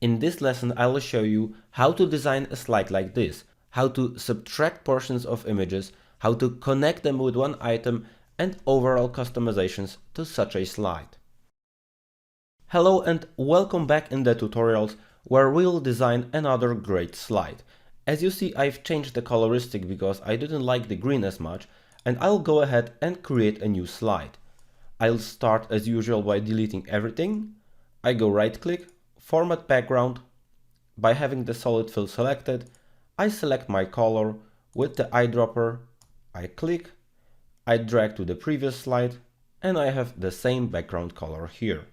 In this lesson, I will show you how to design a slide like this, how to subtract portions of images, how to connect them with one item, and overall customizations to such a slide. Hello and welcome back in the tutorials where we'll design another great slide. As you see, I've changed the coloristic because I didn't like the green as much, and I'll go ahead and create a new slide. I'll start as usual by deleting everything. I go right click, format background. By having the solid fill selected, I select my color with the eyedropper. I click, I drag to the previous slide, and I have the same background color here.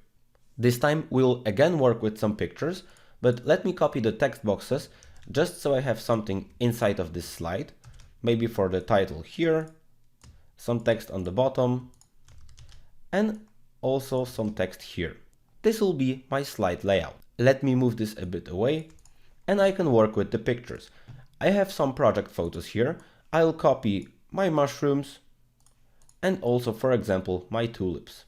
This time we'll again work with some pictures, but let me copy the text boxes just so I have something inside of this slide. Maybe for the title here, some text on the bottom, and also some text here. This will be my slide layout. Let me move this a bit away and I can work with the pictures. I have some project photos here. I'll copy my mushrooms and also, for example, my tulips.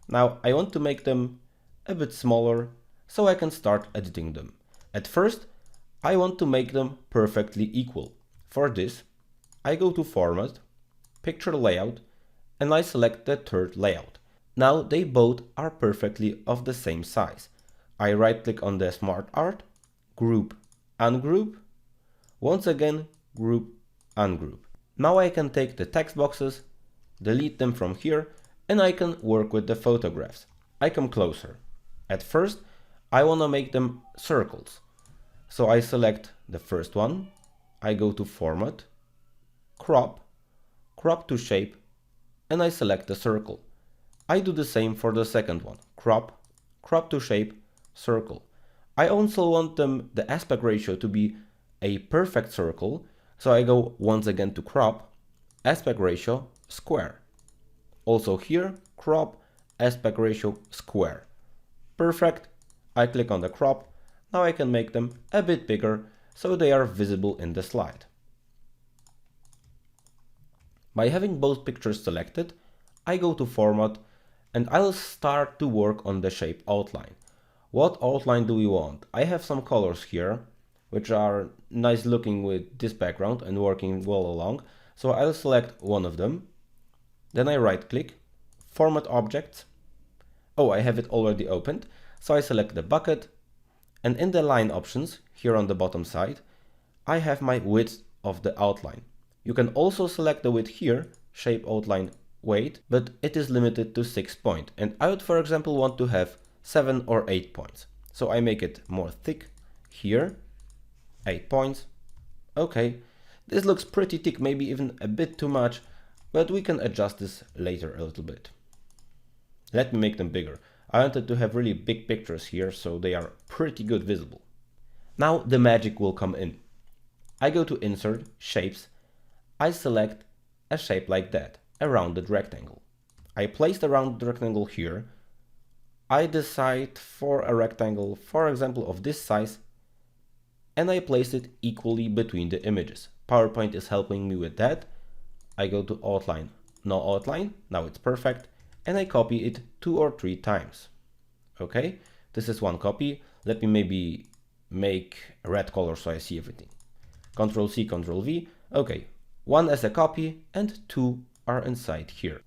Now I want to make them a bit smaller so I can start editing them. At first, I want to make them perfectly equal. For this, I go to Format, Picture Layout, and I select the third layout. Now they both are perfectly of the same size. I right click on the Smart Art, Group, Ungroup, once again Group, Ungroup. Now I can take the text boxes, delete them from here, and I can work with the photographs. I come closer. At first, I want to make them circles. So I select the first one, I go to Format, Crop, Crop to Shape, and I select the circle. I do the same for the second one, Crop, Crop to Shape, Circle. I also want the aspect ratio to be a perfect circle, so I go once again to Crop, Aspect Ratio, Square. Also here, Crop, Aspect Ratio, Square. Perfect. I click on the crop. Now I can make them a bit bigger so they are visible in the slide. By having both pictures selected, I go to Format and I'll start to work on the shape outline. What outline do we want? I have some colors here which are nice looking with this background and working well along. So I'll select one of them. Then I right click, Format Objects. Oh, I have it already opened. So I select the bucket, and in the line options here on the bottom side, I have my width of the outline. You can also select the width here, shape outline weight, but it is limited to 6 points. And I would, for example, want to have 7 or 8 points. So I make it more thick here, 8 points. Okay, this looks pretty thick, maybe even a bit too much, but we can adjust this later a little bit. Let me make them bigger. I wanted to have really big pictures here, so they are pretty good visible. Now the magic will come in. I go to Insert, Shapes. I select a shape like that, a rounded rectangle. I place the rounded rectangle here. I decide for a rectangle, for example, of this size, and I place it equally between the images. PowerPoint is helping me with that. I go to Outline, No Outline, now it's perfect. And I copy it 2 or 3 times. Okay, this is one copy. Let me maybe make a red color so I see everything. Ctrl C, Ctrl V. Okay, 1 as a copy and 2 are inside here.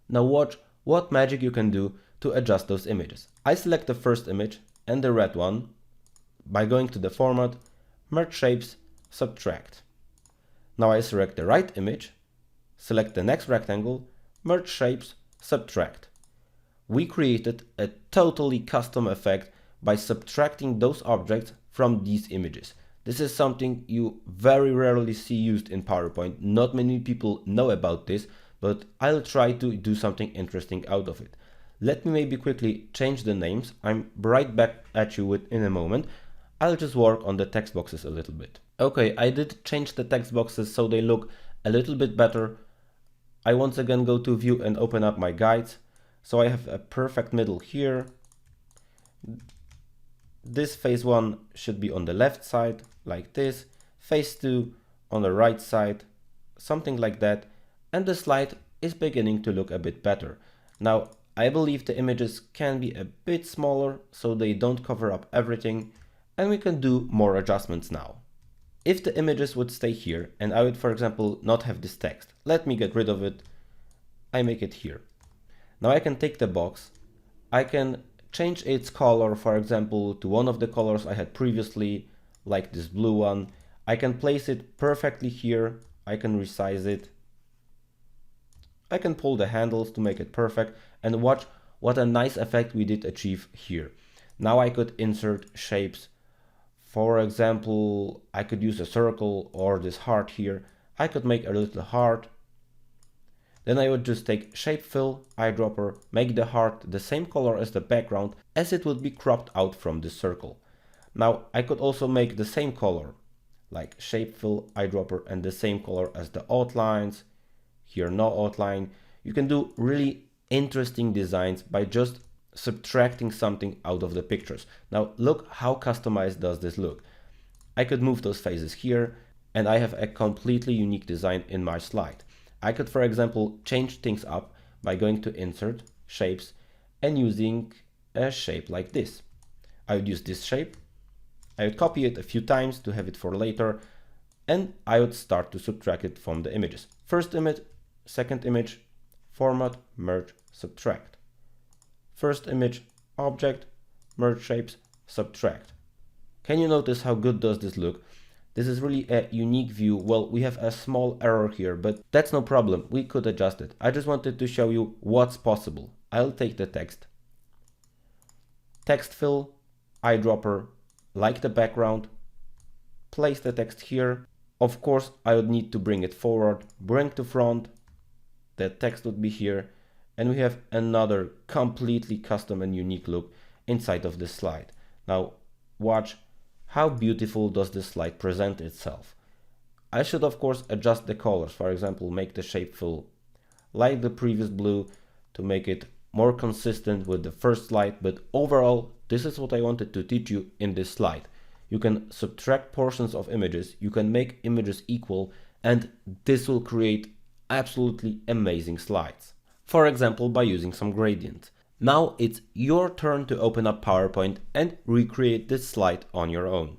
Now watch what magic you can do to adjust those images. I select the first image and the red one by going to the Format, Merge Shapes, Subtract. Now I select the right image, select the next rectangle, Merge Shapes, Subtract. We created a totally custom effect by subtracting those objects from these images. This is something you very rarely see used in PowerPoint. Not many people know about this, but I'll try to do something interesting out of it. Let me maybe quickly change the names. I'm right back at you in a moment. I'll just work on the text boxes a little bit. Okay, I did change the text boxes so they look a little bit better. I once again go to View and open up my guides. So I have a perfect middle here. This phase 1 should be on the left side, like this. Phase 2 on the right side, something like that. And the slide is beginning to look a bit better. Now, I believe the images can be a bit smaller so they don't cover up everything. And we can do more adjustments now. If the images would stay here and I would, for example, not have this text, let me get rid of it. I make it here. Now I can take the box. I can change its color, for example, to one of the colors I had previously, like this blue one. I can place it perfectly here. I can resize it. I can pull the handles to make it perfect, and watch what a nice effect we did achieve here. Now I could insert shapes. For example, I could use a circle or this heart here. I could make a little heart. Then I would just take shape fill, eyedropper, make the heart the same color as the background as it would be cropped out from this circle. Now I could also make the same color, like shape fill, eyedropper, and the same color as the outlines. Here no outline. You can do really interesting designs by just subtracting something out of the pictures. Now look how customized does this look. I could move those faces here and I have a completely unique design in my slide. I could, for example, change things up by going to insert, shapes, and using a shape like this. I would use this shape, I would copy it a few times to have it for later, and I would start to subtract it from the images. First image, second image, format, merge, subtract. First image, object, merge shapes, subtract. Can you notice how good does this look? This is really a unique view. Well, we have a small error here, but that's no problem. We could adjust it. I just wanted to show you what's possible. I'll take the text. Text fill, eyedropper, like the background, place the text here. Of course, I would need to bring it forward, bring to front. The text would be here. And we have another completely custom and unique look inside of this slide. Now, watch. How beautiful does this slide present itself? I should of course adjust the colors, for example, make the shape fill like the previous blue to make it more consistent with the first slide, but overall, this is what I wanted to teach you in this slide. You can subtract portions of images, you can make images equal, and this will create absolutely amazing slides. For example, by using some gradients. Now it's your turn to open up PowerPoint and recreate this slide on your own.